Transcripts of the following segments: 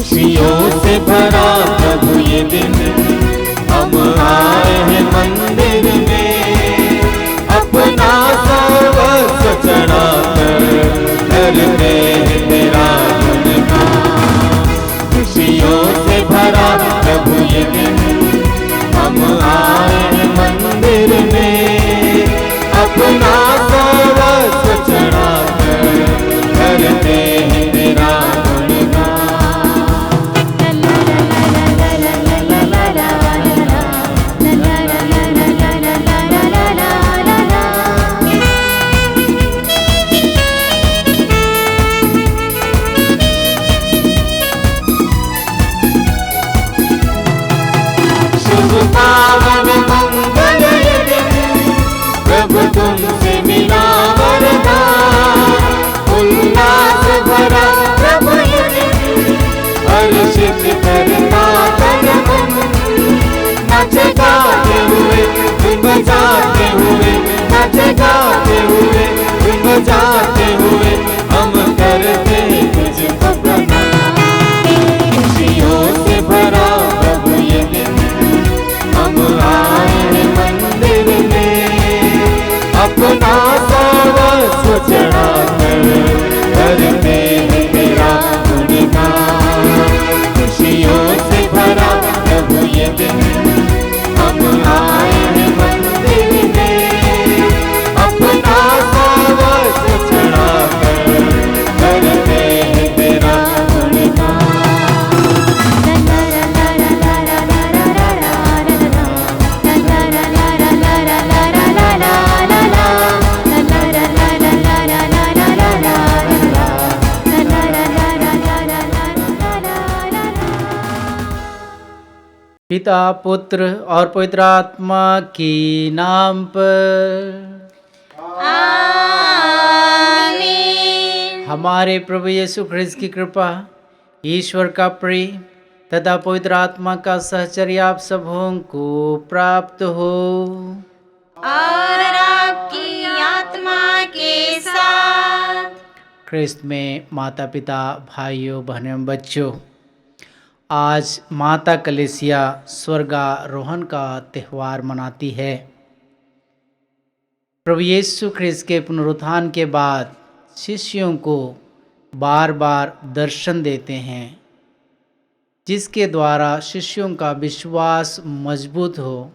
खुशियों से भरा प्रभु ये दिन, हम आए हैं मंदिर में, अपना सर्वस्व चढ़ाकर करते हैं तेरा गुणगान। खुशियों से भरा प्रभु ये दिन, हम आए हैं मंदिर में, अपना सर्वस्व चढ़ाकर करते हैं तेरा गुणगान। शुभ पावन मंगल ये दिन, प्रभु तुमसे मिला वरदान। उल्लास भरा प्रभु ये दिन, हर्षित करता तन मन। नाचे गाते हुए धुन बजाते हुए, नाचे गाते हुए धुन बजाते हुए, हम करते तुझको प्रणाम। खुशियों से भरा प्रभु ये दिन, हम आए हैं मंदिर में, अपना सर्वस्व चढ़ाकर करते हैं तेरा गुणगान। खुशियों से भरा प्रभु ये दिन, हम आए हैं मंदिर में, अपना सर्वस्व चढ़ाकर करते हैं तेरा गुणगान। पिता पुत्र और पवित्र आत्मा के नाम पर आमीन। हमारे प्रभु यीशु ख्रिस्त की कृपा, ईश्वर का प्रेम तथा पवित्र आत्मा का सहचर्य आप सबों को प्राप्त हो। और आपकी आत्मा के साथ। ख्रिस्त में माता पिता भाइयों बहनों एवं बच्चों, आज माता कलीसिया स्वर्गारोहण का त्यौहार मनाती है। प्रभु यीशु ख्रिस्त के पुनरुत्थान के बाद शिष्यों को बार बार दर्शन देते हैं, जिसके द्वारा शिष्यों का विश्वास मजबूत हो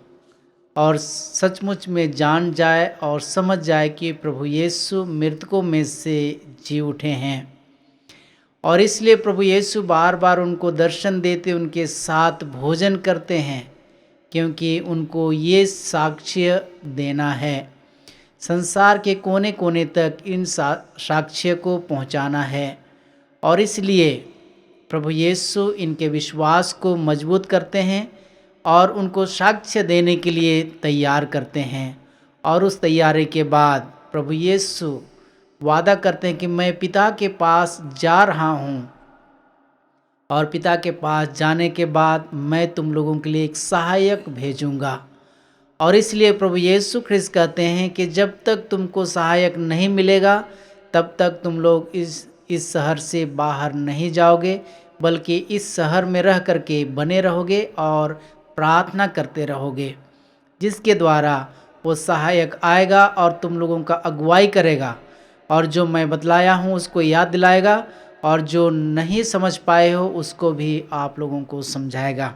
और सचमुच में जान जाए और समझ जाए कि प्रभु यीशु मृतकों में से जी उठे हैं। और इसलिए प्रभु यीशु बार बार उनको दर्शन देते, उनके साथ भोजन करते हैं, क्योंकि उनको ये साक्ष्य देना है, संसार के कोने कोने तक इन साक्ष्य को पहुंचाना है। और इसलिए प्रभु यीशु इनके विश्वास को मजबूत करते हैं और उनको साक्ष्य देने के लिए तैयार करते हैं। और उस तैयारी के बाद प्रभु यीशु वादा करते हैं कि मैं पिता के पास जा रहा हूँ, और पिता के पास जाने के बाद मैं तुम लोगों के लिए एक सहायक भेजूँगा। और इसलिए प्रभु यीशु ख्रिस्त कहते हैं कि जब तक तुमको सहायक नहीं मिलेगा, तब तक तुम लोग इस शहर से बाहर नहीं जाओगे, बल्कि इस शहर में रह करके बने रहोगे और प्रार्थना करते रहोगे, जिसके द्वारा वो सहायक आएगा और तुम लोगों का अगुवाई करेगा, और जो मैं बतलाया हूँ उसको याद दिलाएगा, और जो नहीं समझ पाए हो उसको भी आप लोगों को समझाएगा।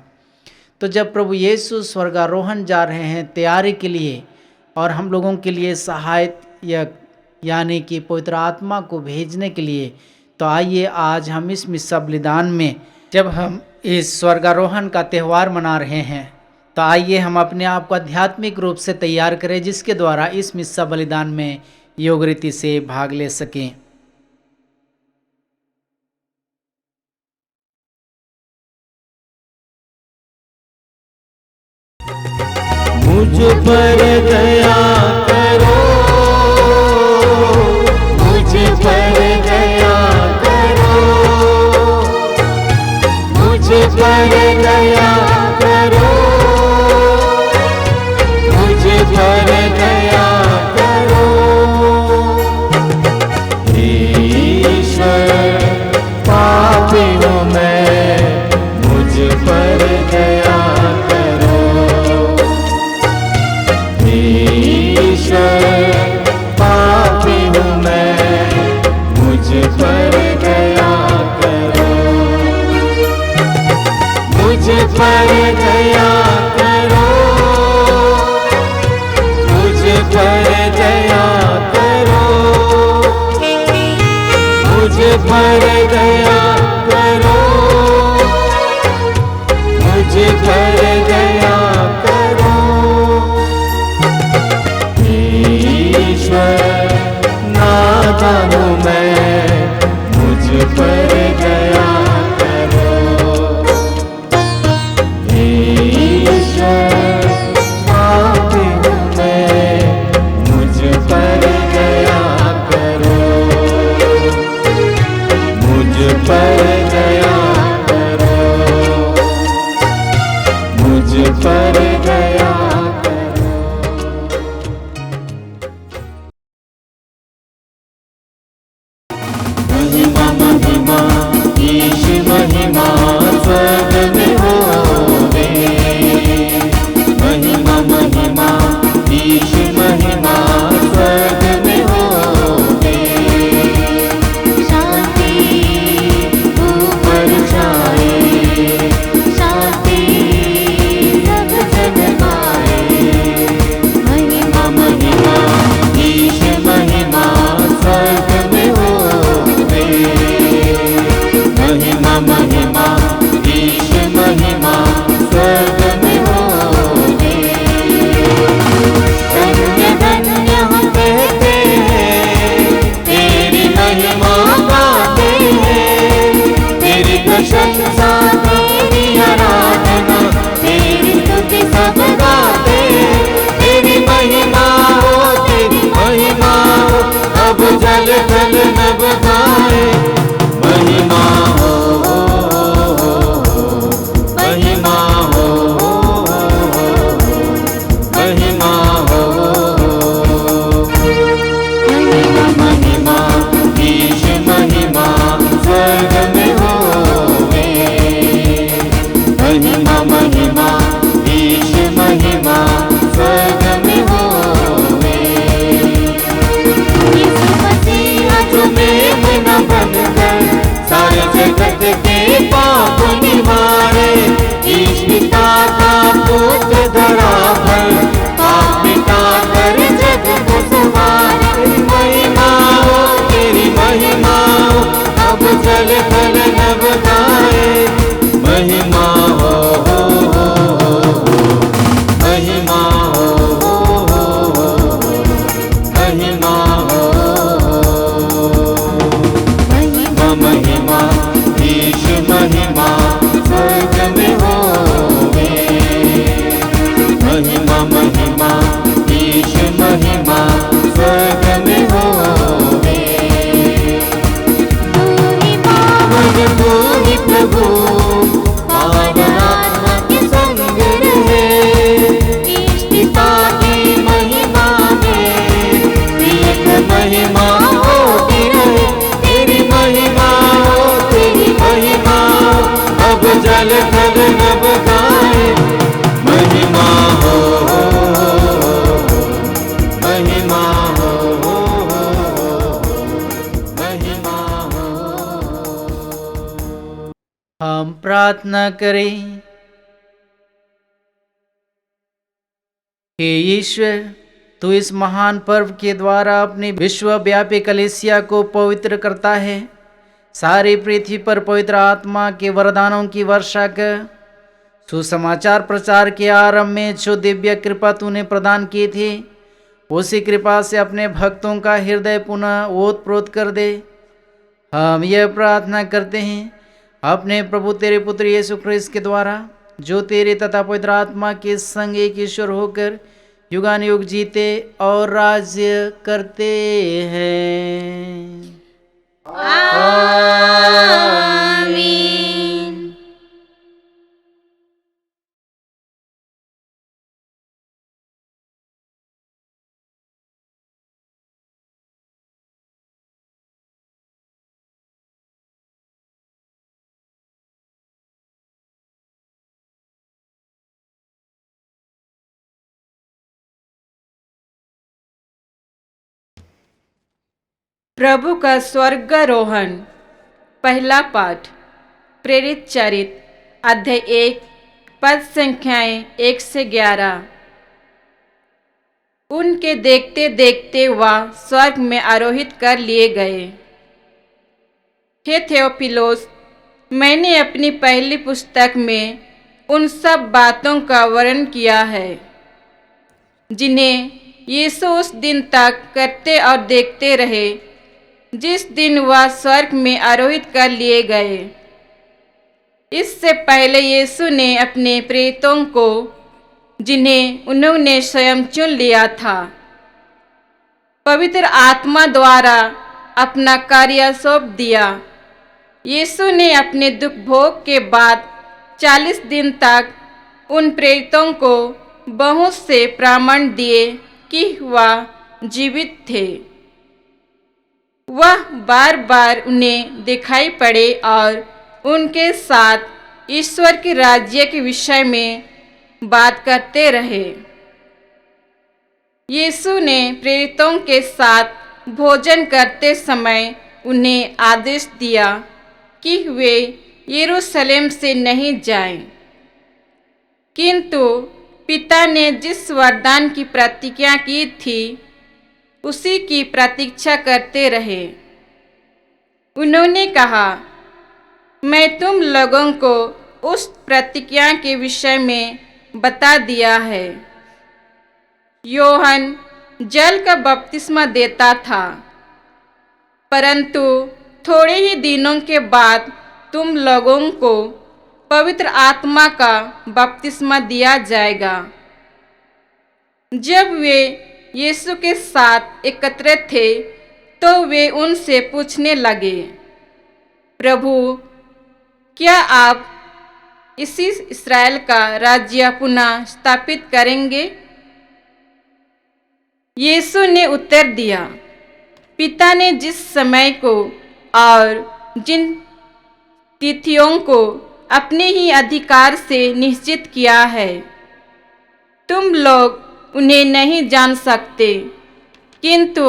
तो जब प्रभु यीशु स्वर्गारोहण जा रहे हैं तैयारी के लिए, और हम लोगों के लिए सहायक यानी कि पवित्र आत्मा को भेजने के लिए, तो आइए आज हम इस मिस्सा बलिदान में, जब हम इस स्वर्गारोहण का त्यौहार मना रहे हैं, तो आइए हम अपने आप को आध्यात्मिक रूप से तैयार करें, जिसके द्वारा इस मिस्सा बलिदान में योग रीति से भाग ले सकें। मुझ पर दया करो, मुझ पर दया करो, मुझ पर दया करो, मुझ पर दया करो। हे ईश्वर, पापी हूँ मैं, पर दया करो, मुझ पर दया करो, मुझ पर दया करो, मुझ पर दया करो। ईश्वर नादान हूँ मैं, मुझ पर दया करो। ईश्वर पापी हूँ मैं, मुझ पर दया करो, मुझ पर दया करो, मुझ पर दया करो। महिमा महिमा ईश महिमा स्वर्ग में होवे, महिमा महिमा ईश महिमा स्वर्ग में होवे। शांति ऊपर छाए, शांति सब जग पाए। महिमा महिमा ईश महिमा स्वर्ग में होवे, महिमा महिमा ईश महिमा स्वर्ग में होवे। धन्य धन्य हम कहते हैं, तेरी महिमा गाते हैं, तेरी प्रशंसा तेरी आराधना तेरी स्तुति सब गाते हैं। तेरी महिमा हो, तेरी महिमा हो, अब जल थल नभ गाए। महिमा हो, महिमा हो, महिमा हो। महिमा महिमा ईश महिमा स्वर्ग में होवे, महिमा महिमा ईश महिमा स्वर्ग में होवे। यीशु मसीह तुम्हें न बनकर सारे जगत के पाप निवारे, ईश पिता का पुत्र धरा पर पाप मिटा कर जग को संवारे। तेरी महिमा हो, तेरी महिमा हो, अब जल थल नभ गाए। महिमा हो, महिमा हो, महिमा हो। महिमा महिमा ईश महिमा स्वर्ग में होवे, महिमा महिमा ईश महिमा स्वर्ग में होवे। तू ही पावन, तू ही प्रभु पावन आत्मा के संग रहे, ईश पिता की महिमा में एक महिमा होती रहे। तेरी महिमा हो, तेरी महिमा हो, अब जल थल नभ गाए। महिमा हो, महिमा हो, महिमा हो। हम प्रार्थना करें। हे ईश्वर, तू इस महान पर्व के द्वारा अपनी विश्वव्यापी कलीसिया को पवित्र करता है। सारी पृथ्वी पर पवित्र आत्मा के वरदानों की वर्षा कर सुसमाचार प्रचार के आरंभ में जो दिव्य कृपा तूने प्रदान की थी, उसी कृपा से अपने भक्तों का हृदय पुनः ओतप्रोत कर दे। हम यह प्रार्थना करते हैं अपने प्रभु तेरे पुत्र यीशु ख्रिस्त के द्वारा, जो तेरे तथा पवित्र आत्मा के संग एक ईश्वर होकर युगानुयुग जीते और राज्य करते हैं। आमीन। प्रभु का स्वर्गारोहण। पहला पाठ। प्रेरित चरित अध्याय 1 पद संख्याएं 1 से 11। उनके देखते देखते वह स्वर्ग में आरोहित कर लिए गए। हे थियोफिलोस, मैंने अपनी पहली पुस्तक में उन सब बातों का वर्णन किया है जिन्हें यीशु उस दिन तक करते और देखते रहे जिस दिन वह स्वर्ग में आरोहित कर लिए गए। इससे पहले यीशु ने अपने प्रेरितों को, जिन्हें उन्होंने स्वयं चुन लिया था, पवित्र आत्मा द्वारा अपना कार्य सौंप दिया। यीशु ने अपने दुख भोग के बाद 40 दिन तक उन प्रेरितों को बहुत से प्रमाण दिए कि वह जीवित थे। वह बार बार उन्हें दिखाई पड़े और उनके साथ ईश्वर के राज्य के विषय में बात करते रहे। यीशु ने प्रेरितों के साथ भोजन करते समय उन्हें आदेश दिया कि वे यरूशलेम से नहीं जाएं, किंतु पिता ने जिस वरदान की प्रतिज्ञा की थी उसी की प्रतीक्षा करते रहे। उन्होंने कहा, मैं तुम लोगों को उस प्रतिज्ञा के विषय में बता दिया है। योहन जल का बपतिस्मा देता था, परंतु थोड़े ही दिनों के बाद तुम लोगों को पवित्र आत्मा का बपतिस्मा दिया जाएगा। जब वे यीशु के साथ एकत्रित थे तो वे उनसे पूछने लगे, प्रभु, क्या आप इसी इस्राएल का राज्य पुनः स्थापित करेंगे? यीशु ने उत्तर दिया, पिता ने जिस समय को और जिन तिथियों को अपने ही अधिकार से निश्चित किया है, तुम लोग उन्हें नहीं जान सकते, किंतु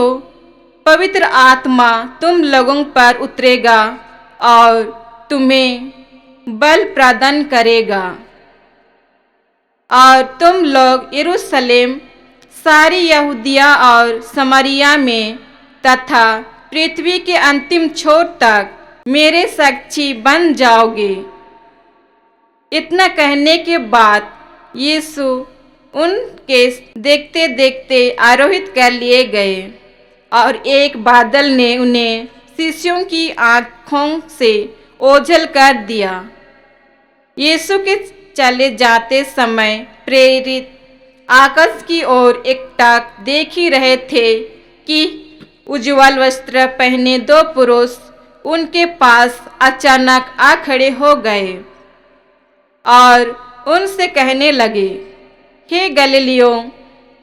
पवित्र आत्मा तुम लोगों पर उतरेगा और तुम्हें बल प्रदान करेगा, और तुम लोग यरूशलेम, सारी यहूदिया और समारिया में तथा पृथ्वी के अंतिम छोर तक मेरे साक्षी बन जाओगे। इतना कहने के बाद यीशु उनके देखते देखते आरोहित कर लिए गए और एक बादल ने उन्हें शिष्यों की आँखों से ओझल कर दिया। यीशु के चले जाते समय प्रेरित आकाश की ओर एकटक देख ही रहे थे कि उज्ज्वल वस्त्र पहने 2 पुरुष उनके पास अचानक आ खड़े हो गए और उनसे कहने लगे, हे गलीलियों,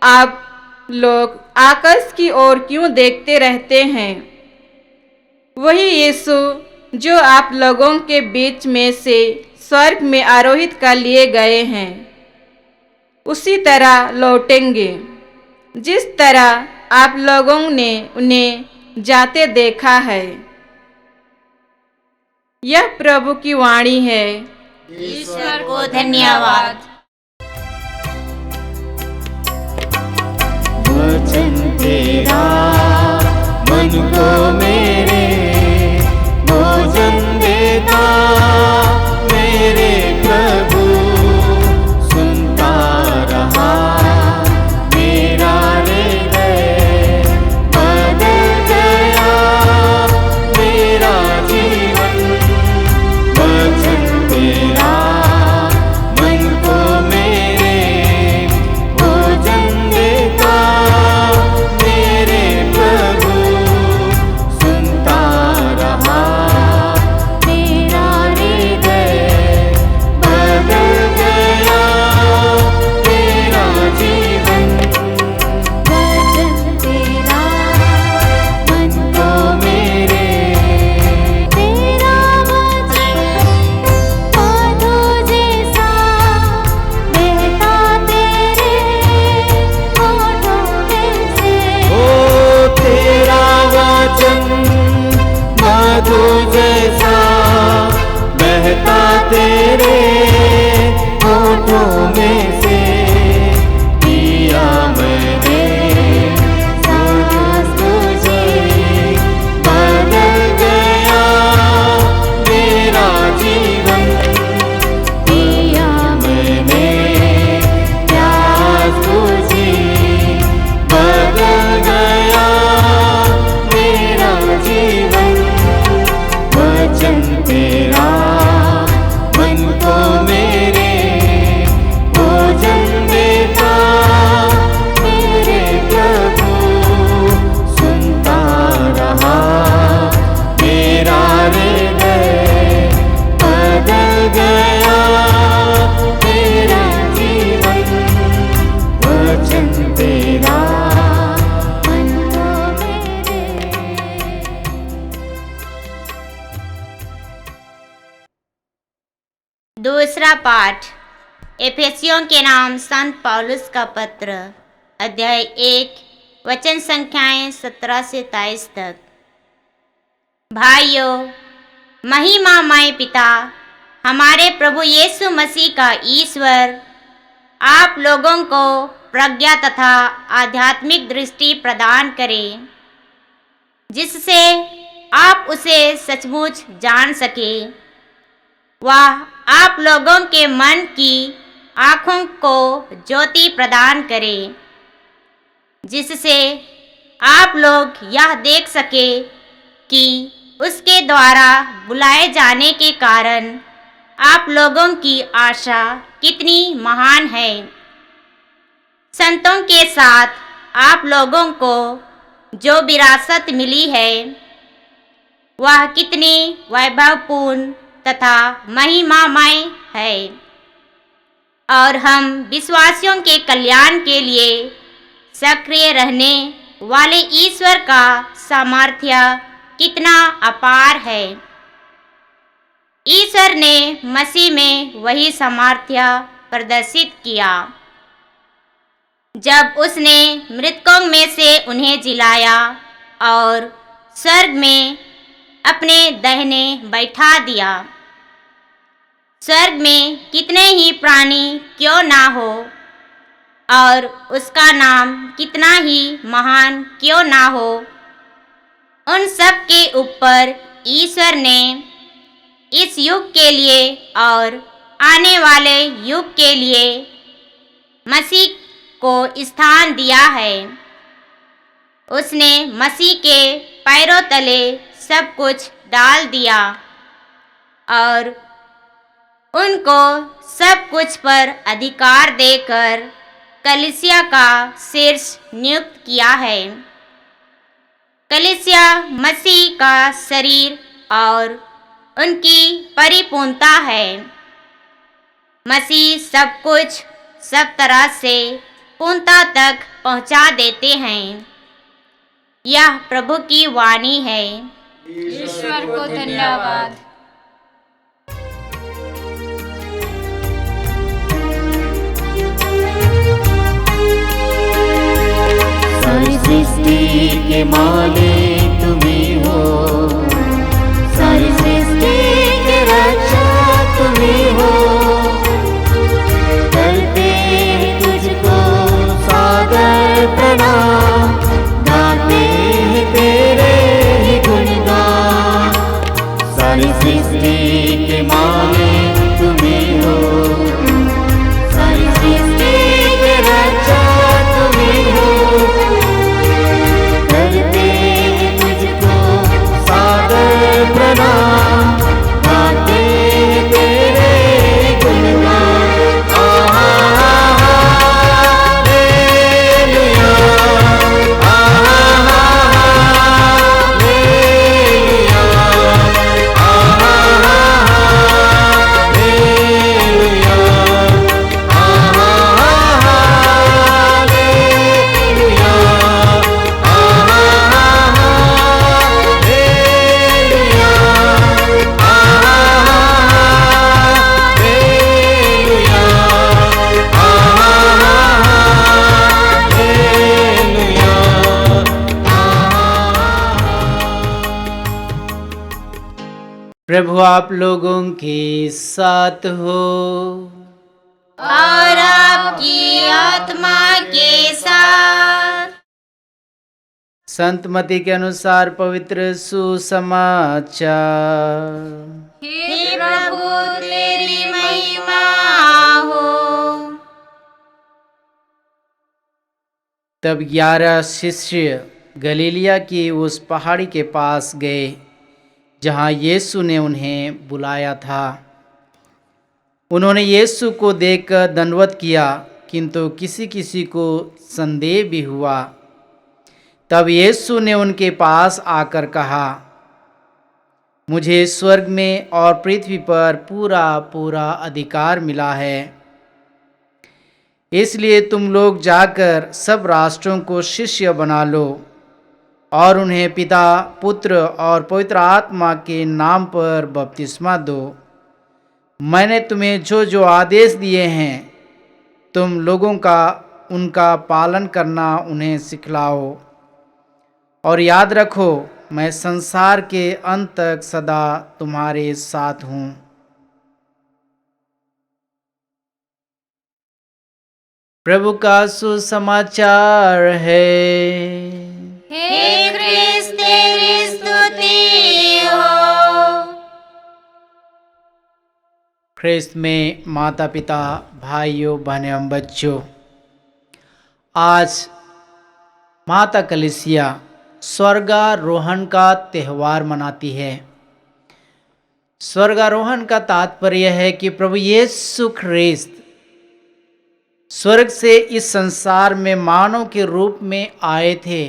आप लोग आकाश की ओर क्यों देखते रहते हैं? वही यीशु जो आप लोगों के बीच में से स्वर्ग में आरोहित कर लिए गए हैं, उसी तरह लौटेंगे जिस तरह आप लोगों ने उन्हें जाते देखा है। यह प्रभु की वाणी है। ईश्वर को धन्यवाद। वचन तेरा मन को मेरे भोजन देता, मेरे प्रभु सुनता रहा, मेरा हृदय बदल गया, मेरा जीवन। वचन तेरा मन को मेरे भोजन देता, मेरे प्रभु सुनता वचन तेरा मन को मेरे भोजन देता। मेरे प्रभु सुनता रहा, मेरा हृदय बदल गया। मेरा जीवन वचन तेरा मन को मेरे। दूसरा पाठ एफेसियों के नाम संत पौलुस का पत्र, अध्याय 1, वचन संख्याएं 17 से 23 तक। भाइयों, महिमामय पिता हमारे प्रभु यीशु मसीह का ईश्वर आप लोगों को प्रज्ञा तथा आध्यात्मिक दृष्टि प्रदान करें, जिससे आप उसे सचमुच जान सके। वह आप लोगों के मन की आँखों को ज्योति प्रदान करे, जिससे आप लोग यह देख सके कि उसके द्वारा बुलाए जाने के कारण आप लोगों की आशा कितनी महान है। संतों के साथ आप लोगों को जो विरासत मिली है वह कितनी वैभवपूर्ण तथा महिमामय है, और हम विश्वासियों के कल्याण के लिए सक्रिय रहने वाले ईश्वर का सामर्थ्य कितना अपार है। ईश्वर ने मसीह में वही सामर्थ्य प्रदर्शित किया जब उसने मृतकों में से उन्हें जिलाया और स्वर्ग में अपने दाहिने बैठा दिया। स्वर्ग में कितने ही प्राणी क्यों ना हो और उसका नाम कितना ही महान क्यों ना हो, उन सब के ऊपर ईश्वर ने इस युग के लिए और आने वाले युग के लिए मसीह को स्थान दिया है। उसने मसीह के पैरों तले सब कुछ डाल दिया और उनको सब कुछ पर अधिकार देकर कलीसिया का शीर्ष नियुक्त किया है। कलीसिया मसीह का शरीर और उनकी परिपूर्णता है। मसीह सब कुछ सब तरह से पूर्णता तक पहुंचा देते हैं। यह प्रभु की वाणी है। ईश्वर को धन्यवाद। सारी सृष्टि के मालिक तुम्ही हो, सारी सृष्टि के रक्षक तुम्ही हो। करते हैं तुझको सादर प्रणाम, गाते हैं तेरे ही गुणगान। सारी सृष्टि के मालिक तुम्ही हो, सारी सृष्टि के रक्षक तुम्ही हो। करते हैं तुझको सादर प्रणाम, गाते हैं तेरे गुणगान। हालेलुया, हालेलुया, हालेलुया, प्रभु आप लोगों के साथ हो और आपकी आत्मा के साथ। संत मती के अनुसार पवित्र सुसमाचार। हे प्रभु तेरी महिमा हो। तब 11 शिष्य गलीलिया की उस पहाड़ी के पास गए जहाँ यीशु ने उन्हें बुलाया था। उन्होंने यीशु को देखकर दंडवत किया, किंतु किसी किसी को संदेह भी हुआ। तब यीशु ने उनके पास आकर कहा, मुझे स्वर्ग में और पृथ्वी पर पूरा पूरा अधिकार मिला है। इसलिए तुम लोग जाकर सब राष्ट्रों को शिष्य बना लो और उन्हें पिता, पुत्र और पवित्र आत्मा के नाम पर बपतिस्मा दो। मैंने तुम्हें जो जो आदेश दिए हैं तुम लोगों का उनका पालन करना उन्हें सिखलाओ। और याद रखो, मैं संसार के अंत तक सदा तुम्हारे साथ हूँ। प्रभु का सुसमाचार है। हे ख्रिस्त तेरी स्तुति हो। ख्रिस्त में माता पिता, भाइयों बहनों एवं बच्चों, आज माता कलीसिया स्वर्गारोहण का त्यौहार मनाती है। स्वर्गारोहण का तात्पर्य है कि प्रभु यीशु ख्रिस्त स्वर्ग से इस संसार में मानव के रूप में आए थे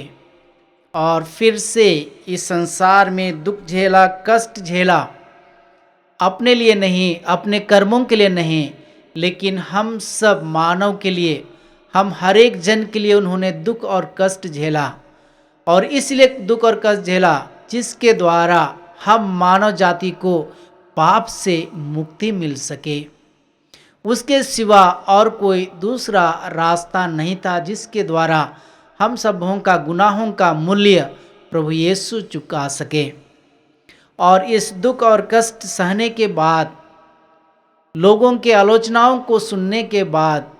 और फिर से इस संसार में दुख झेला, कष्ट झेला, अपने लिए नहीं, अपने कर्मों के लिए नहीं, लेकिन हम सब मानव के लिए, हम हर एक जन के लिए उन्होंने दुख और कष्ट झेला। और इसलिए दुख और कष्ट झेला जिसके द्वारा हम मानव जाति को पाप से मुक्ति मिल सके। उसके सिवा और कोई दूसरा रास्ता नहीं था जिसके द्वारा हम सबों का गुनाहों का मूल्य प्रभु यीशु चुका सके। और इस दुख और कष्ट सहने के बाद, लोगों के आलोचनाओं को सुनने के बाद,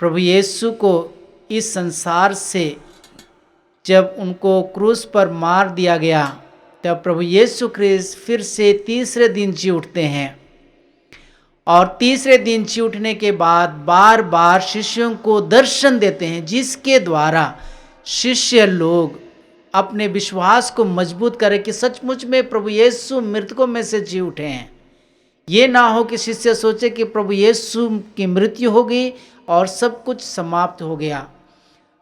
प्रभु यीशु को इस संसार से जब उनको क्रूस पर मार दिया गया, तब प्रभु यीशु ख्रिस्त फिर से तीसरे दिन जी उठते हैं। और तीसरे दिन जी उठने के बाद बार बार शिष्यों को दर्शन देते हैं, जिसके द्वारा शिष्य लोग अपने विश्वास को मजबूत करें कि सचमुच में प्रभु यीशु मृतकों में से जी उठे हैं। ये ना हो कि शिष्य सोचे कि प्रभु यीशु की मृत्यु हो गई और सब कुछ समाप्त हो गया।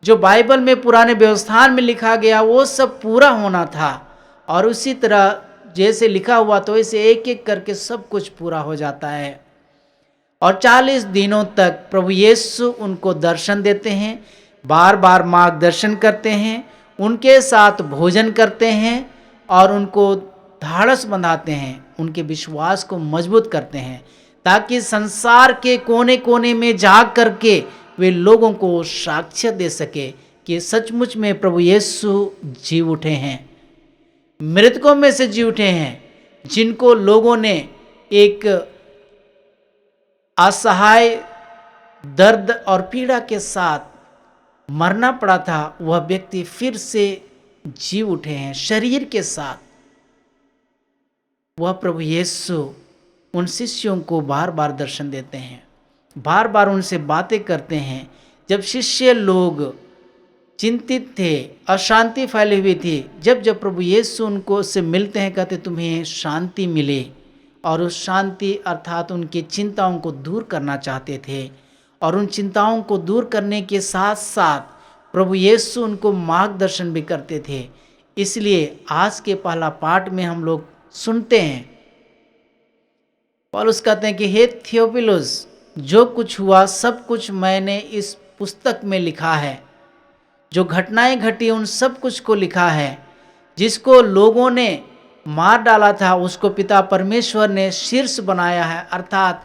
जो बाइबल में पुराने व्यवस्थान में लिखा गया वो सब पूरा होना था, और उसी तरह जैसे लिखा हुआ तो ऐसे एक एक करके सब कुछ पूरा हो जाता है। और 40 दिनों तक प्रभु यीशु उनको दर्शन देते हैं, बार बार मार्गदर्शन करते हैं, उनके साथ भोजन करते हैं और उनको ढाढ़स बंधाते हैं, उनके विश्वास को मजबूत करते हैं, ताकि संसार के कोने कोने में जा करके वे लोगों को साक्ष्य दे सके कि सचमुच में प्रभु यीशु जी उठे हैं, मृतकों में से जी उठे हैं। जिनको लोगों ने एक असहाय दर्द और पीड़ा के साथ मरना पड़ा था, वह व्यक्ति फिर से जी उठे हैं शरीर के साथ। वह प्रभु यीशु उन शिष्यों को बार बार दर्शन देते हैं, बार बार उनसे बातें करते हैं। जब शिष्य लोग चिंतित थे, अशांति फैली हुई थी, जब जब प्रभु यीशु उनको से मिलते हैं, कहते तुम्हें शांति मिले। और उस शांति अर्थात उनकी चिंताओं को दूर करना चाहते थे। और उन चिंताओं को दूर करने के साथ साथ प्रभु यीशु उनको मार्गदर्शन भी करते थे। इसलिए आज के पहला पाठ में हम लोग सुनते हैं, पौलुस कहते हैं कि हे थियोफिलुस, जो कुछ हुआ सब कुछ मैंने इस पुस्तक में लिखा है। जो घटनाएं घटी उन सब कुछ को लिखा है। जिसको लोगों ने मार डाला था उसको पिता परमेश्वर ने शीर्ष बनाया है, अर्थात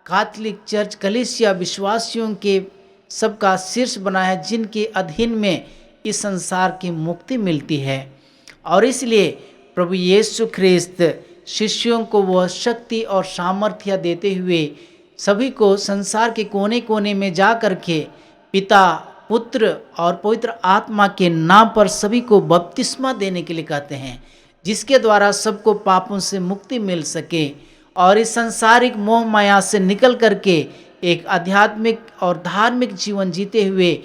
कैथोलिक चर्च कलीसिया विश्वासियों के सबका शीर्ष बनाया है, जिनके अधीन में इस संसार की मुक्ति मिलती है। और इसलिए प्रभु यीशु ख्रिस्त शिष्यों को वह शक्ति और सामर्थ्य देते हुए सभी को संसार के कोने कोने में जा कर के पिता, पुत्र और पवित्र आत्मा के नाम पर सभी को बपतिस्मा देने के लिए कहते हैं, जिसके द्वारा सबको पापों से मुक्ति मिल सके और इस संसारिक मोह माया से निकल करके एक आध्यात्मिक और धार्मिक जीवन जीते हुए,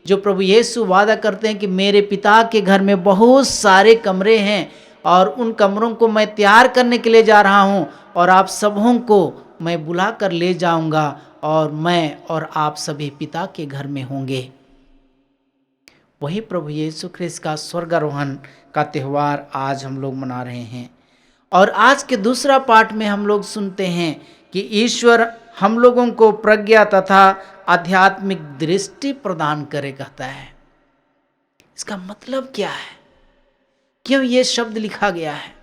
जो प्रभु यीशु वादा करते हैं कि मेरे पिता के घर में बहुत सारे कमरे हैं और उन कमरों को मैं तैयार करने के लिए जा रहा हूँ और आप सबों को मैं बुला कर ले जाऊँगा और मैं और आप सभी पिता के घर में होंगे। वही प्रभु यीशु ख्रिस्त का स्वर्गारोहण का त्यौहार आज हम लोग मना रहे हैं। और आज के दूसरा पाठ में हम लोग सुनते हैं कि ईश्वर हम लोगों को प्रज्ञा तथा आध्यात्मिक दृष्टि प्रदान करे कहता है। इसका मतलब क्या है? क्यों ये शब्द लिखा गया है?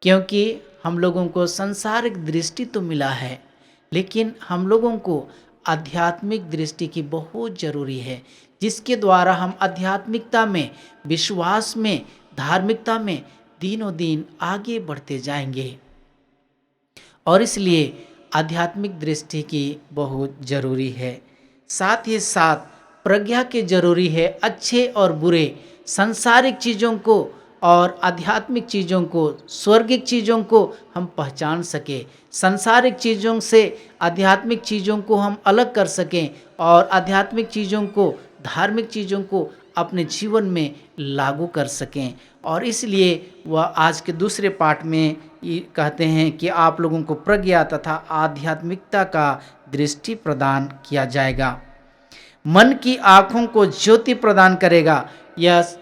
क्योंकि हम लोगों को सांसारिक दृष्टि तो मिला है, लेकिन हम लोगों को आध्यात्मिक दृष्टि की बहुत जरूरी है, जिसके द्वारा हम आध्यात्मिकता में, विश्वास में, धार्मिकता में दिनों दिन आगे बढ़ते जाएंगे। और इसलिए आध्यात्मिक दृष्टि की बहुत जरूरी है। साथ ही साथ प्रज्ञा के जरूरी है, अच्छे और बुरे सांसारिक चीज़ों को और आध्यात्मिक चीज़ों को, स्वर्गिक चीज़ों को हम पहचान सकें, सांसारिक चीज़ों से आध्यात्मिक चीज़ों को हम अलग कर सकें और आध्यात्मिक चीज़ों को, धार्मिक चीज़ों को अपने जीवन में लागू कर सकें। और इसलिए वह आज के दूसरे पाठ में ये कहते हैं कि आप लोगों को प्रज्ञा तथा आध्यात्मिकता का दृष्टि प्रदान किया जाएगा। मन की आँखों को ज्योति प्रदान करेगा। यह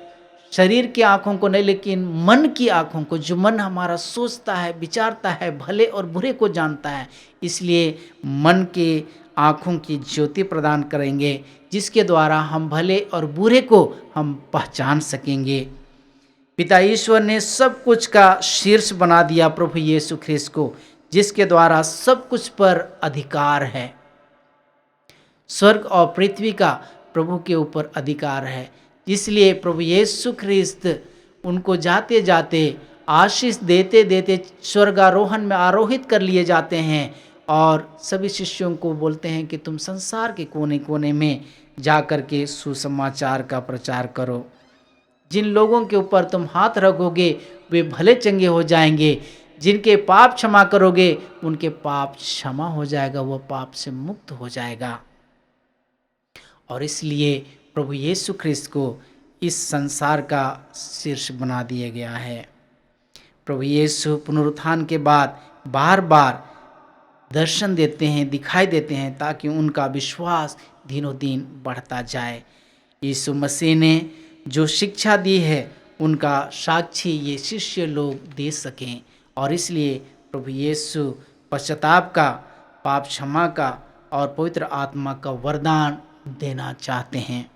शरीर की आँखों को नहीं, लेकिन मन की आँखों को, जो मन हमारा सोचता है, विचारता है, भले और बुरे को जानता है। इसलिए मन की आँखों की ज्योति प्रदान करेंगे, जिसके द्वारा हम भले और बुरे को हम पहचान सकेंगे। पिता ईश्वर ने सब कुछ का शीर्ष बना दिया प्रभु यीशु ख्रिस्त को, जिसके द्वारा सब कुछ पर अधिकार है। स्वर्ग और पृथ्वी का प्रभु के ऊपर अधिकार है। इसलिए प्रभु यीशु ख्रिस्त उनको जाते जाते, आशीष देते देते स्वर्गारोहण में आरोहित कर लिए जाते हैं और सभी शिष्यों को बोलते हैं कि तुम संसार के कोने कोने में जा कर के सुसमाचार का प्रचार करो। जिन लोगों के ऊपर तुम हाथ रखोगे वे भले चंगे हो जाएंगे, जिनके पाप क्षमा करोगे उनके पाप क्षमा हो जाएगा, वह पाप से मुक्त हो जाएगा। और इसलिए प्रभु यीशु ख्रिस्त को इस संसार का शीर्ष बना दिया गया है। प्रभु यीशु पुनरुत्थान के बाद बार बार दर्शन देते हैं, दिखाई देते हैं, ताकि उनका विश्वास दिनों दिन बढ़ता जाए। यीशु मसीह ने जो शिक्षा दी है उनका साक्षी ये शिष्य लोग दे सकें। और इसलिए प्रभु यीशु पश्चाताप का, पाप क्षमा का और पवित्र आत्मा का वरदान देना चाहते हैं।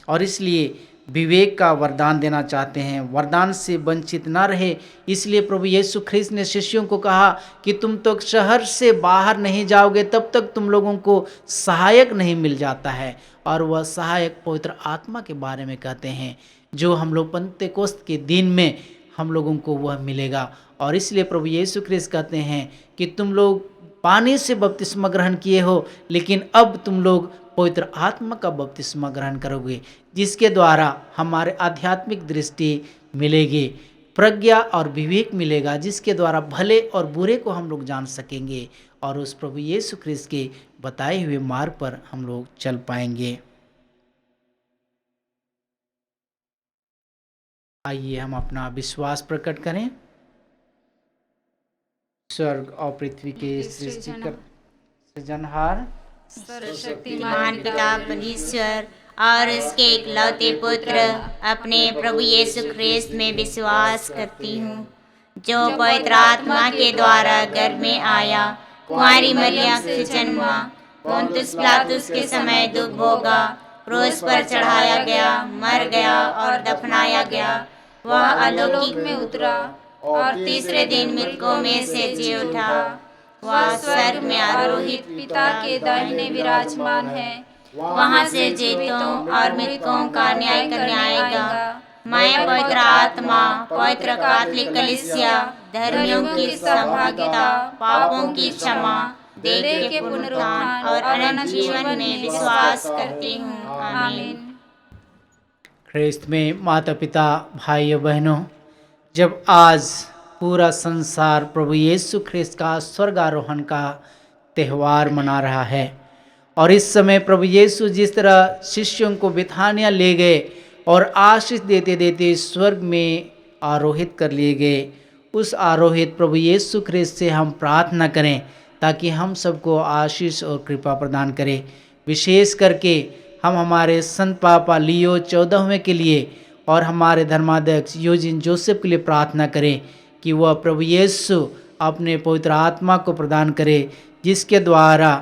और इसलिए विवेक का वरदान देना चाहते हैं, वरदान से वंचित ना रहे। इसलिए प्रभु यीशु ख्रिस्त ने शिष्यों को कहा कि तुम तो शहर से बाहर नहीं जाओगे तब तक तुम लोगों को सहायक नहीं मिल जाता है। और वह सहायक पवित्र आत्मा के बारे में कहते हैं, जो हम लोग पंतेकोस्त के दिन में हम लोगों को वह मिलेगा। और इसलिए प्रभु यीशु ख्रिस्त कहते हैं कि तुम लोग पानी से बपतिस्मा ग्रहण किए हो, लेकिन अब तुम लोग पवित्र आत्मा का बपतिस्मा ग्रहण करोगे, जिसके द्वारा हमारे आध्यात्मिक दृष्टि मिलेगी, प्रज्ञा और विवेक मिलेगा, जिसके द्वारा भले और बुरे को हम लोग जान सकेंगे और उस प्रभु यीशु ख्रिस्त के बताए हुए मार्ग पर हम लोग चल पाएंगे। आइए हम अपना विश्वास प्रकट करें। स्वर्ग और पृथ्वी के सृजनहार सर्वशक्तिमान पिता परमेश्वर और उसके इकलौते पुत्र अपने प्रभु यीशु ख्रिस्त में विश्वास करती हूँ, जो पवित्र आत्मा के द्वारा गर्भ में आया, कुंवारी मरियम से जन्मा, पोंतुस पिलातुस के समय दुख भोगा, क्रूस पर चढ़ाया गया, मर गया और दफनाया गया। वह अलौकिक में उतरा और तीसरे दिन मृतकों में से जी उठा। वह स्वर्ग में आरोहित पिता के दाहिने विराजमान है। वहाँ से जीवितों और मृतकों का न्याय करने आएगा। मैं पवित्र आत्मा, पवित्र कैथोलिक कलीसिया, धर्मियों की सहभागिता, पापों की क्षमा, देह के पुनरुत्थान और अनंत जीवन में विश्वास करती हूँ। आमीन। ख्रिस्त में माता पिता, भाइयों बहनों, जब आज पूरा संसार प्रभु यीशु ख्रिस्त का स्वर्गारोहण का त्यौहार मना रहा है और इस समय प्रभु यीशु जिस तरह शिष्यों को बिथानिया ले गए और आशीष देते देते स्वर्ग में आरोहित कर लिए गए, उस आरोहित प्रभु यीशु ख्रिस्त से हम प्रार्थना करें ताकि हम सबको आशीष और कृपा प्रदान करें। विशेष करके हम हमारे संत पापा लियो 14वें के लिए और हमारे धर्माध्यक्ष यूजिन जोसेफ के लिए प्रार्थना करें कि वह प्रभु यीशु अपने पवित्र आत्मा को प्रदान करे, जिसके द्वारा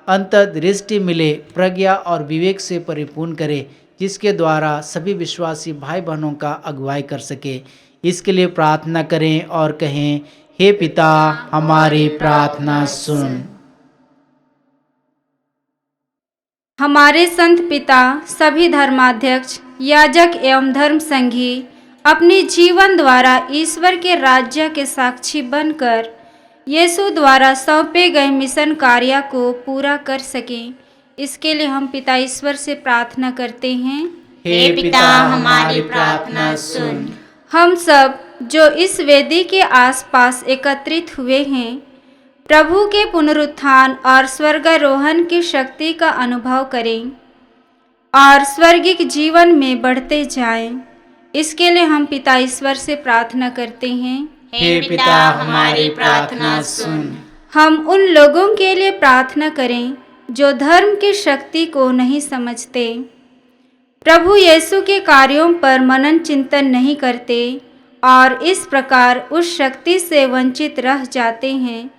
अंतर्दृष्टि मिले, प्रज्ञा और विवेक से परिपूर्ण करे, जिसके द्वारा सभी विश्वासी भाई बहनों का अगुवाई कर सके। इसके लिए प्रार्थना करें और कहें, हे पिता हमारी प्रार्थना सुन। हमारे संत पिता, सभी धर्माध्यक्ष, याजक एवं धर्म संघी अपने जीवन द्वारा ईश्वर के राज्य के साक्षी बनकर यीशु द्वारा सौंपे गए मिशन कार्य को पूरा कर सकें, इसके लिए हम पिता ईश्वर से प्रार्थना करते हैं। हे पिता हमारी प्रार्थना सुन। हम सब जो इस वेदी के आसपास एकत्रित हुए हैं, प्रभु के पुनरुत्थान और स्वर्गारोहण की शक्ति का अनुभव करें और स्वर्गिक जीवन में बढ़ते जाएं। इसके लिए हम पिता ईश्वर से प्रार्थना करते हैं। हे पिता हमारी प्रार्थना सुन। हम उन लोगों के लिए प्रार्थना करें जो धर्म की शक्ति को नहीं समझते, प्रभु यीशु के कार्यों पर मनन चिंतन नहीं करते और इस प्रकार उस शक्ति से वंचित रह जाते हैं।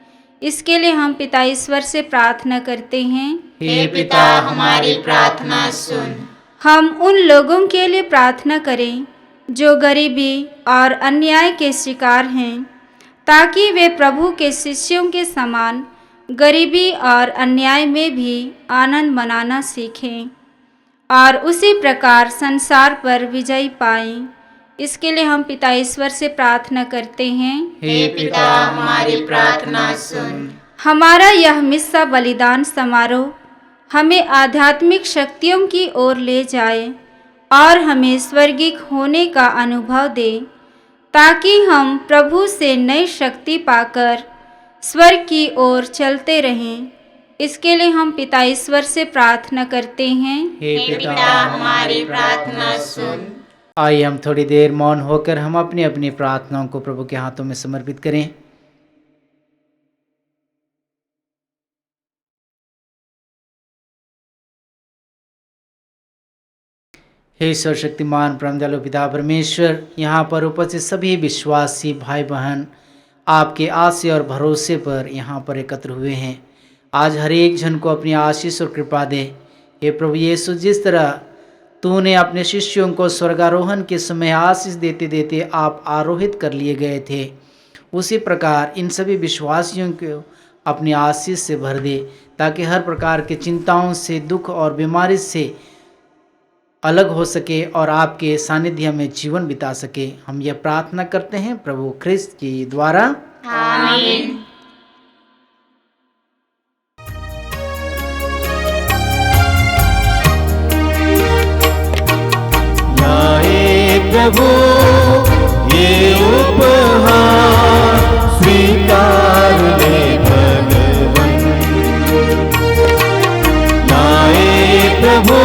इसके लिए हम पिता ईश्वर से प्रार्थना करते हैं। हे पिता हमारी प्रार्थना सुन। हम उन लोगों के लिए प्रार्थना करें जो गरीबी और अन्याय के शिकार हैं, ताकि वे प्रभु के शिष्यों के समान गरीबी और अन्याय में भी आनंद मनाना सीखें और उसी प्रकार संसार पर विजय पाएं। इसके लिए हम पिता ईश्वर से प्रार्थना करते हैं। हे पिता हमारी प्रार्थना सुन। हमारा यह मिस्सा बलिदान समारोह हमें आध्यात्मिक शक्तियों की ओर ले जाए और हमें स्वर्गिक होने का अनुभव दे, ताकि हम प्रभु से नई शक्ति पाकर स्वर्ग की ओर चलते रहें। इसके लिए हम पिता ईश्वर से प्रार्थना करते हैं। हे पिता हमारी प्रार्थना सुन। आइए हम थोड़ी देर मौन होकर हम अपनी अपनी प्रार्थनाओं को प्रभु के हाथों में समर्पित करें। हे सर्वशक्तिमान परम दयालु पिता परमेश्वर, यहाँ पर उपस्थित सभी विश्वासी भाई बहन आपके आशे और भरोसे पर यहाँ पर एकत्र हुए हैं। आज हर एक जन को अपनी आशीष और कृपा दे। हे प्रभु यीशु, जिस तरह तूने अपने शिष्यों को स्वर्गारोहण के समय आशीष देते देते आप आरोहित कर लिए गए थे, उसी प्रकार इन सभी विश्वासियों को अपनी आशीष से भर दे, ताकि हर प्रकार की चिंताओं से, दुख और बीमारी से अलग हो सके और आपके सानिध्य में जीवन बिता सके। हम यह प्रार्थना करते हैं प्रभु ख्रिस्त के द्वारा, आमीन। लाए प्रभु ये उपहार, स्वीकार ले भगवन। लाए प्रभु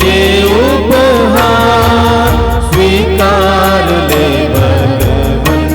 ये उपहार, स्वीकार ले भगवन।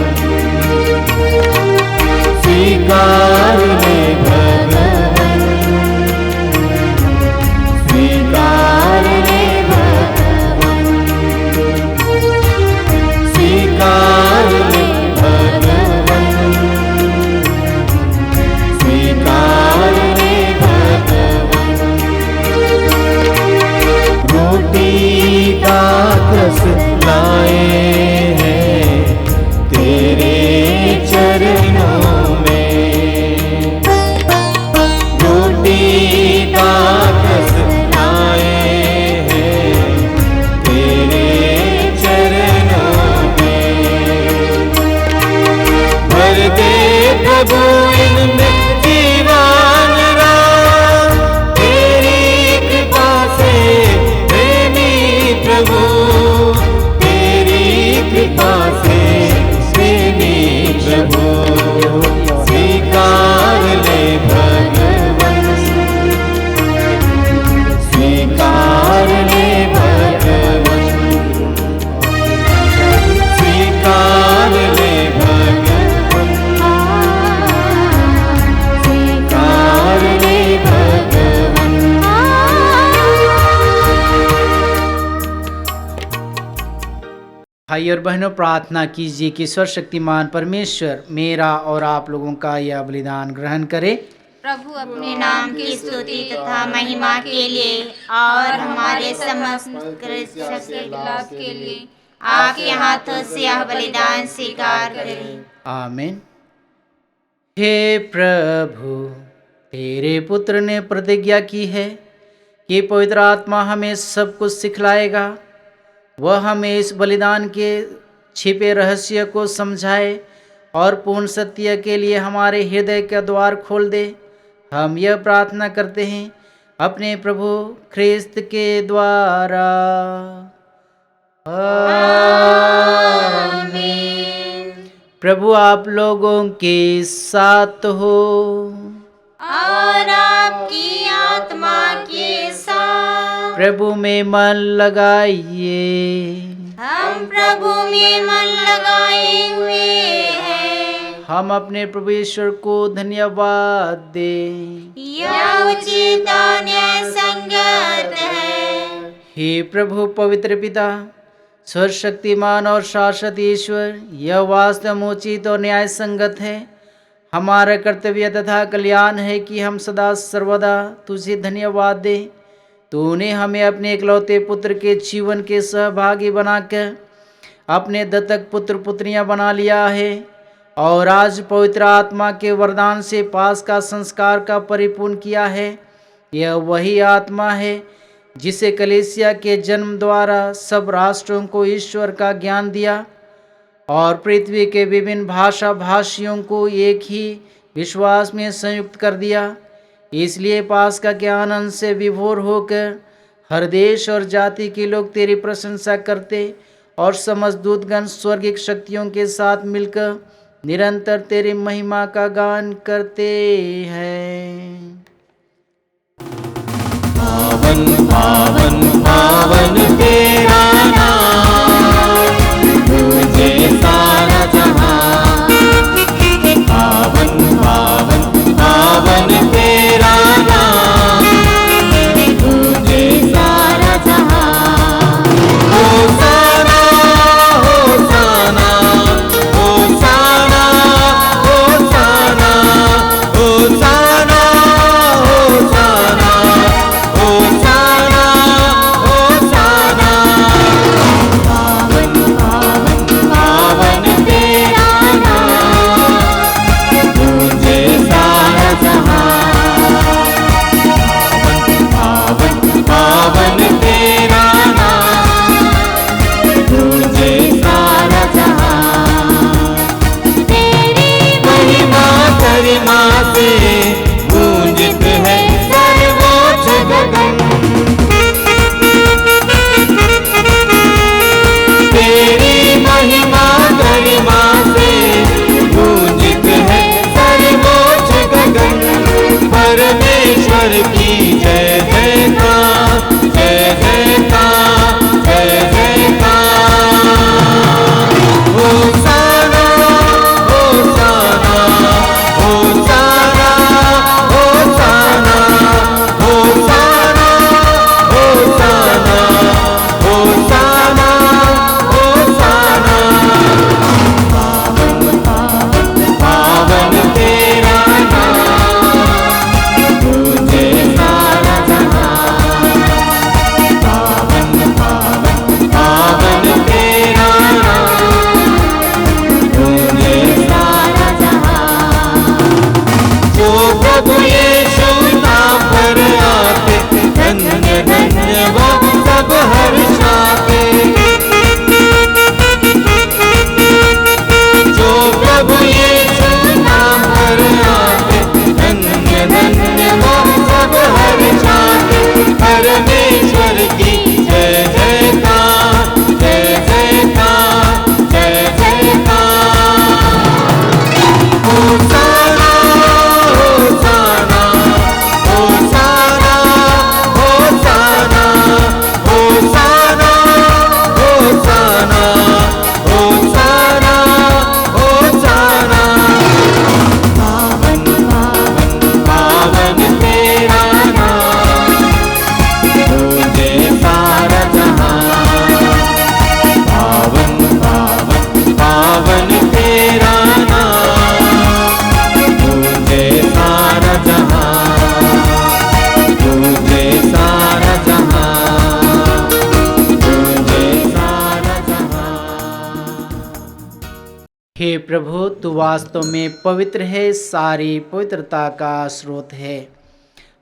भाई और बहनों, प्रार्थना कीजिए कि सर्वशक्तिमान परमेश्वर मेरा और आप लोगों का यह बलिदान ग्रहण करे। प्रभु अपने नाम की स्तुति तथा महिमा के लिए और हमारे समस्त कृत्य के लाभ के लिए आपके हाथों से यह बलिदान स्वीकार करें। आमीन। हे प्रभु, तेरे पुत्र ने प्रतिज्ञा की है कि पवित्र आत्मा हमें सब कुछ सिखलाएगा। वह हमें इस बलिदान के छिपे रहस्य को समझाए और पूर्ण सत्य के लिए हमारे हृदय का द्वार खोल दे। हम यह प्रार्थना करते हैं अपने प्रभु ख्रिस्त के द्वारा। आमीन। प्रभु आप लोगों के साथ हो और आपकी आत्मा के साथ। प्रभु में मन लगाइए। हम प्रभु में मन लगाए हुए हैं। हम अपने प्रभु ईश्वर को धन्यवाद दें। यह उचित और न्यायसंगत है। हे प्रभु पवित्र पिता, सर्वशक्तिमान और शाश्वत ईश्वर, यह वास्तव में उचित और न्याय संगत है। हमारा कर्तव्य तथा कल्याण है कि हम सदा सर्वदा तुझे धन्यवाद दें। तूने हमें अपने इकलौते पुत्र के जीवन के सहभागी बनाकर अपने दत्तक पुत्र पुत्रियां बना लिया है और आज पवित्र आत्मा के वरदान से पास का संस्कार का परिपूर्ण किया है। यह वही आत्मा है जिसे कलीसिया के जन्म द्वारा सब राष्ट्रों को ईश्वर का ज्ञान दिया और पृथ्वी के विभिन्न भाषा भाषियों को एक ही विश्वास में संयुक्त कर दिया। इसलिए पास्का के आनंद से विभोर होकर हर देश और जाति के लोग तेरी प्रशंसा करते और समस्त दूतगण स्वर्गिक शक्तियों के साथ मिलकर निरंतर तेरी महिमा का गान करते हैं। पावन पावन पावन तेरा नाम, तुझे सारा जहां। पावन पावन पावन तेरा नाम, तुझे सारा जहां। होसाना होसाना होसाना होसाना होसाना होसाना होसाना होसाना। पावन पावन पावन तेरा नाम, तुझे सारा जहां। पावन पावन तेरा नाम, तुझे सारा जहां। तेरी महिमा गरिमा से गूंजित है सर्वोच्च गगन। तेरी महिमा गरिमा से गूंजित है सर्वोच्च गगन। परमेश्वर की जय जयकार, जय जयकार, जय जयकार। होसाना होसाना होसाना हे प्रभु, तू वास्तव में पवित्र है, सारी पवित्रता का स्रोत है।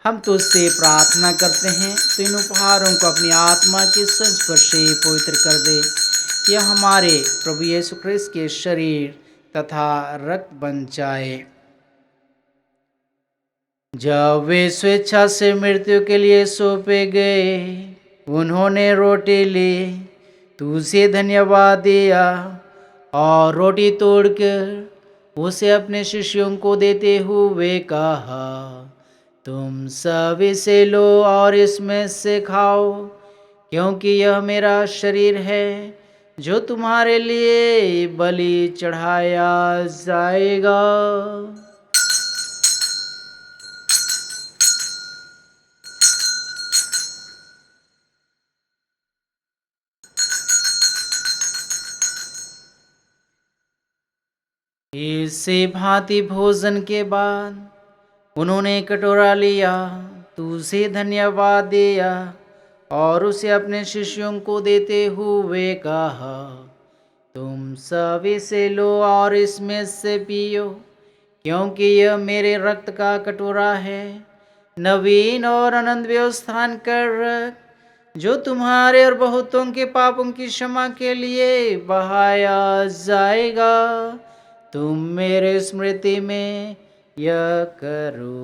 हम तुझसे प्रार्थना करते हैं, तो इन उपहारों को अपनी आत्मा के संस्पर्श से पवित्र कर दे। यह हमारे प्रभु यीशु ख्रिस्त के शरीर तथा रक्त बन जाए। जब वे स्वेच्छा से मृत्यु के लिए सौंपे गए, उन्होंने रोटी ली, तुझे धन्यवाद दिया और रोटी तोड़कर उसे अपने शिष्यों को देते हुए कहा, तुम सब इसे लो और इसमें से खाओ, क्योंकि यह मेरा शरीर है जो तुम्हारे लिए बलि चढ़ाया जाएगा। इससे भांति भोजन के बाद उन्होंने कटोरा लिया, तुझे धन्यवाद दिया और उसे अपने शिष्यों को देते हुए कहा, तुम सब इसे लो और इसमें से पियो, क्योंकि यह मेरे रक्त का कटोरा है, नवीन और अनंत व्यवस्थान कर रख, जो तुम्हारे और बहुतों के पापों की क्षमा के लिए बहाया जाएगा। तुम मेरे स्मृति में यह करो।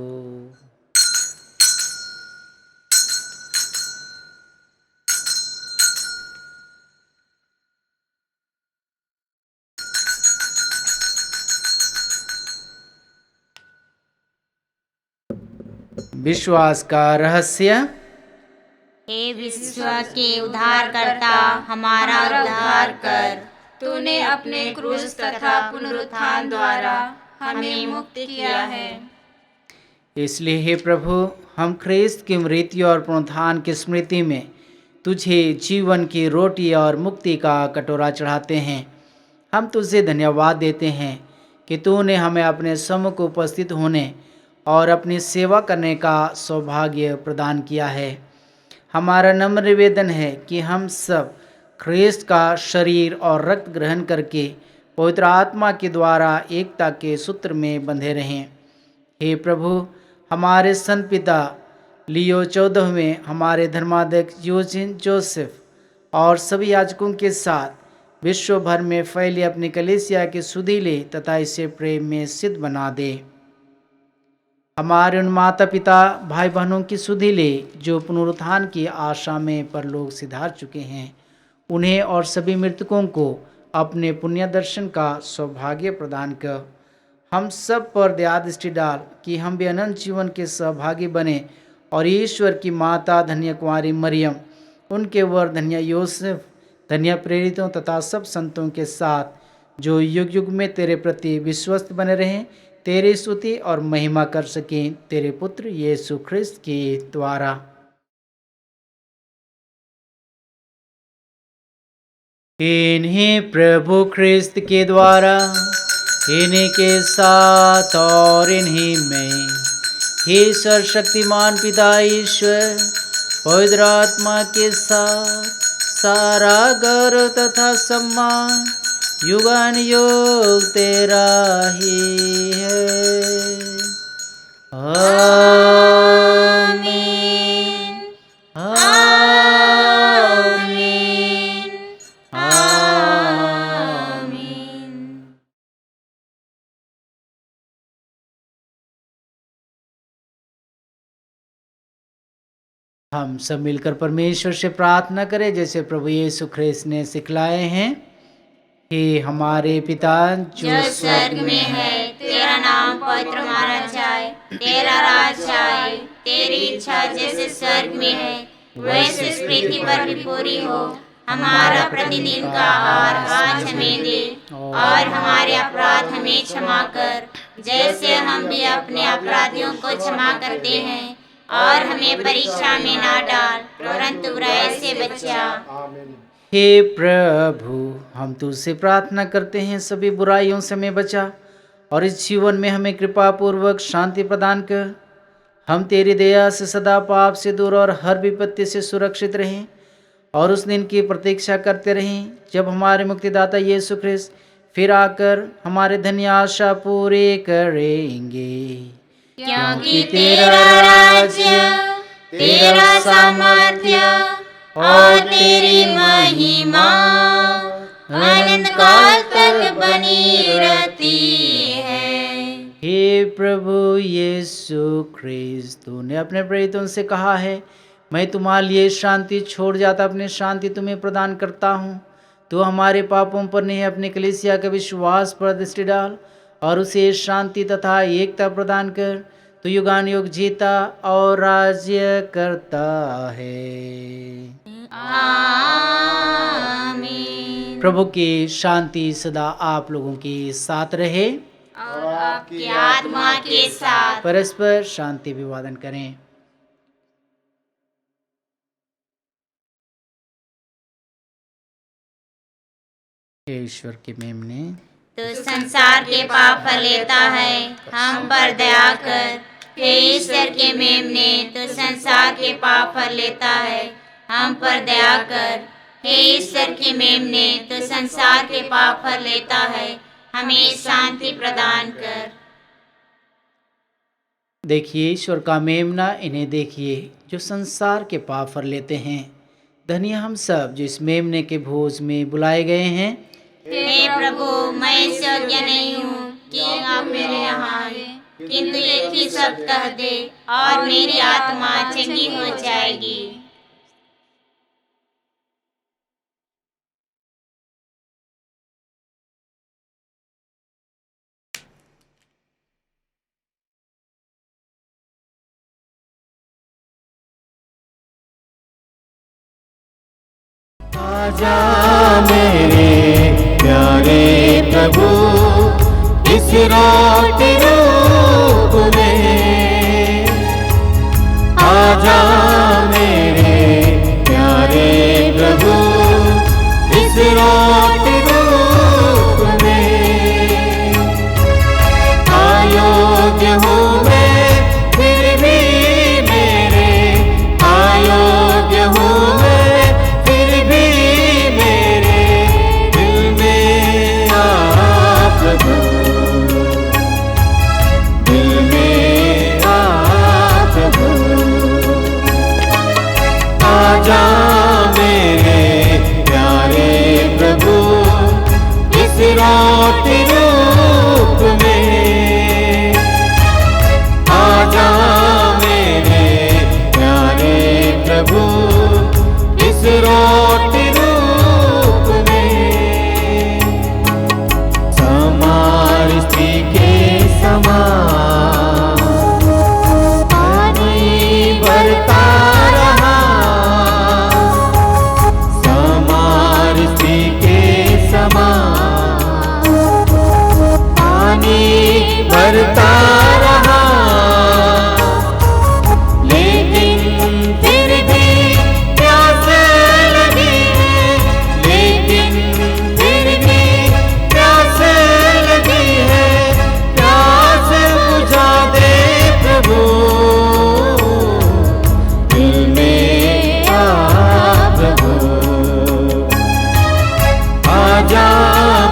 विश्वास का रहस्य। हे विश्व के उद्धारकर्ता, हमारा उद्धार कर। तूने अपने क्रूस तथा पुनरुत्थान द्वारा हमें मुक्त किया है। इसलिए हे प्रभु, हम ख्रिस्त की मृत्यु और पुनरुत्थान की स्मृति में तुझे जीवन की रोटी और मुक्ति का कटोरा चढ़ाते हैं। हम तुझे धन्यवाद देते हैं कि तूने हमें अपने सम्मुख उपस्थित होने और अपनी सेवा करने का सौभाग्य प्रदान किया है। हमारा नम्र निवेदन है कि हम सब ख्रिस्त का शरीर और रक्त ग्रहण करके पवित्र आत्मा के द्वारा एकता के सूत्र में बंधे रहें। हे प्रभु, हमारे संत पिता लियो 14वें, हमारे धर्माध्यक्ष यूजिन जोसेफ और सभी याजकों के साथ विश्व भर में फैली अपनी कलीसिया की सुधि ले तथा इसे प्रेम में सिद्ध बना दे। हमारे उन माता पिता भाई बहनों की सुधि ले जो पुनरुत्थान की आशा में परलोक सिधार चुके हैं, उन्हें और सभी मृतकों को अपने पुण्य दर्शन का सौभाग्य प्रदान कर। हम सब पर दया दृष्टि डाल कि हम भी अनंत जीवन के सहभागी बने और ईश्वर की माता धन्य कुमारी मरियम, उनके वर धन्य योसेफ, धन्य प्रेरितों तथा सब संतों के साथ जो युग युग में तेरे प्रति विश्वस्त बने रहें, तेरी स्तुति और महिमा कर सकें, तेरे पुत्र यीशु ख्रिस्त के द्वारा। इन्हीं प्रभु ख्रिस्त के द्वारा, इन्हीं के साथ और इन्हीं में हे सर्वशक्तिमान पिता ईश्वर पवित्र आत्मा के साथ सारा गौरव तथा सम्मान युगानुयुग तेरा ही है। आमीन, आमीन, आमीन। हम सब मिलकर परमेश्वर से प्रार्थना करें जैसे प्रभु यीशु ख्रिस्त ने सिखलाए हैं। हे हमारे पिता जो स्वर्ग में है, तेरा नाम पवित्र माना जाए, तेरा राज आए, तेरी इच्छा जैसे स्वर्ग में है वैसे इस पृथ्वी पर भी पूरी हो। हमारा प्रतिदिन का आहार आज हमें दे और हमारे अपराध हमें क्षमा कर, जैसे हम भी अपने अपराधियों को क्षमा करते हैं, और हमें परीक्षा में ना डाल परंतु बुराई से बचा। हे प्रभु, हम तुझसे प्रार्थना करते हैं सभी बुराइयों से हमें बचा और इस जीवन में हमें कृपा पूर्वक शांति प्रदान कर। हम तेरी दया से सदा पाप से दूर और हर विपत्ति से सुरक्षित रहें और उस दिन की प्रतीक्षा करते रहें जब हमारे मुक्तिदाता यीशु ख्रिस्त फिर आकर हमारे धन्य आशा पूरे करेंगे। क्योंकि तेरा राज्य, तेरा सामर्थ्य और तेरी महिमा अनंत काल तक बनी रहती है। हे प्रभु यीशु ख्रिस्त, तूने अपने प्रेरितों से कहा है, मैं तुम्हारे लिए शांति छोड़ जाता, अपनी शांति तुम्हें प्रदान करता हूँ। तो हमारे पापों पर नहीं, अपने कलीसिया के विश्वास पर दृष्टि डाल और उसे शांति तथा एकता प्रदान कर। तो युगान युग जीता और राज्य करता है। आमीन। प्रभु की शांति सदा आप लोगों के साथ रहे और आपकी आत्मा के साथ। परस्पर शांति अभिवादन करें। हे ईश्वर के मेमने, तो संसार के पाप हर लेता है, हम पर दया कर। हे ईश्वर के मेमने, तो संसार के पाप हर लेता है, हम पर दया कर। हे ईश्वर के मेमने, तो संसार के पाप हर लेता है, हमें शांति प्रदान कर। देखिए ईश्वर का मेमना, इन्हें देखिए जो संसार के पाप हर लेते हैं। धन्य हम सब जो इस मेमने के भोज में बुलाए गए हैं। हे प्रभु, मैं योग्य नहीं हूँ कि आप मेरे यहाँ आए, किंतु एक ही शब्द कह दे और मेरी आत्मा चंगी हो जाएगी। आजा मेरे प्यारे प्रभु, इस रात रूप में। आजा मेरे प्यारे प्रभु, इस रात रूप में। अयोग्य हूँ मैं फिर भी मेरे, अयोग्य हूँ मैं फिर भी मेरे दिल में आ प्रभु, दिल में आ प्रभु। आजा मेरे प्यारे प्रभु, इस रात रूप में। आजा मेरे प्यारे प्रभु, इस रात रूप में। समार स्त्री के समान पानी भरता रहा, समार स्त्री के समान पानी भरता रहा। लेकिन फिर भी प्यास लगी है, लेकिन फिर भी प्यास लगी है। प्यास बुझा दे प्रभु, दिल में आ प्रभु। आजा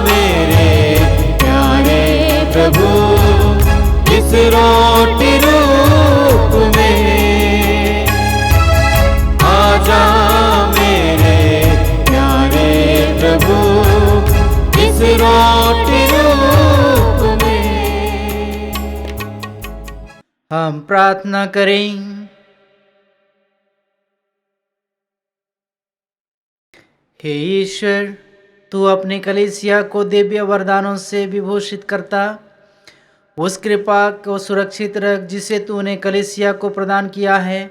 मेरे प्यारे प्रभु, इस रात रूप में। आजा मेरे प्यारे प्रभु, इस रात रूप में। हम प्रार्थना करें। हे ईश्वर, तू अपने कलीसिया को दिव्य वरदानों से विभूषित करता, उस कृपा को सुरक्षित रख जिसे तूने कलीसिया को प्रदान किया है।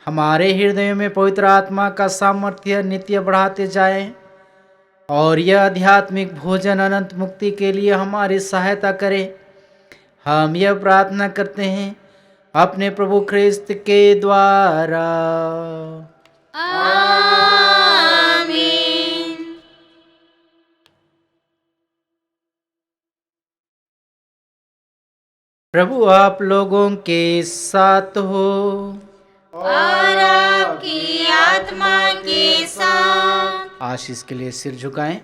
हमारे हृदयों में पवित्र आत्मा का सामर्थ्य नित्य बढ़ाते जाए और यह आध्यात्मिक भोजन अनंत मुक्ति के लिए हमारी सहायता करे। हम यह प्रार्थना करते हैं अपने प्रभु ख्रिस्त के द्वारा। आमीन। प्रभु आप लोगों के साथ हो और आपकी आत्मा के साथ। आशीष के लिए सिर झुकाएं।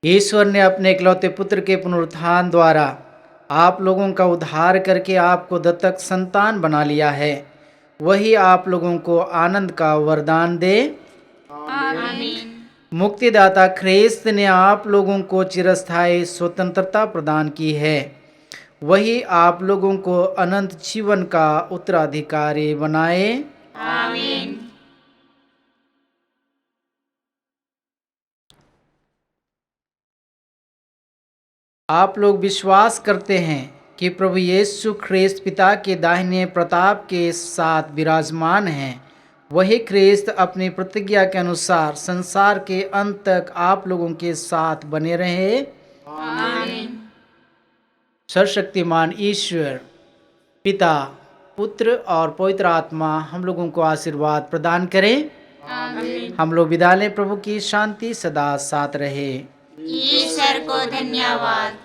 ईश्वर ने अपने इकलौते पुत्र के पुनरुत्थान द्वारा आप लोगों का उद्धार करके आपको दत्तक संतान बना लिया है। वही आप लोगों को आनंद का वरदान दे। आमीन। मुक्तिदाता ख्रिस्त ने आप लोगों को चिरस्थायी स्वतंत्रता प्रदान की है। वही आप लोगों को अनंत जीवन का उत्तराधिकारी बनाए। आमीन। आप लोग विश्वास करते हैं कि प्रभु यीशु ख्रिस्त पिता के दाहिने प्रताप के साथ विराजमान हैं। वही ख्रिस्त अपनी प्रतिज्ञा के अनुसार संसार के अंत तक आप लोगों के साथ बने रहे। आमीन। सर्वशक्तिमान ईश्वर पिता, पुत्र और पवित्र आत्मा हम लोगों को आशीर्वाद प्रदान करें। आमीन। हम लोग विदा लें। प्रभु की शांति सदा साथ रहे। ईश्वर को धन्यवाद।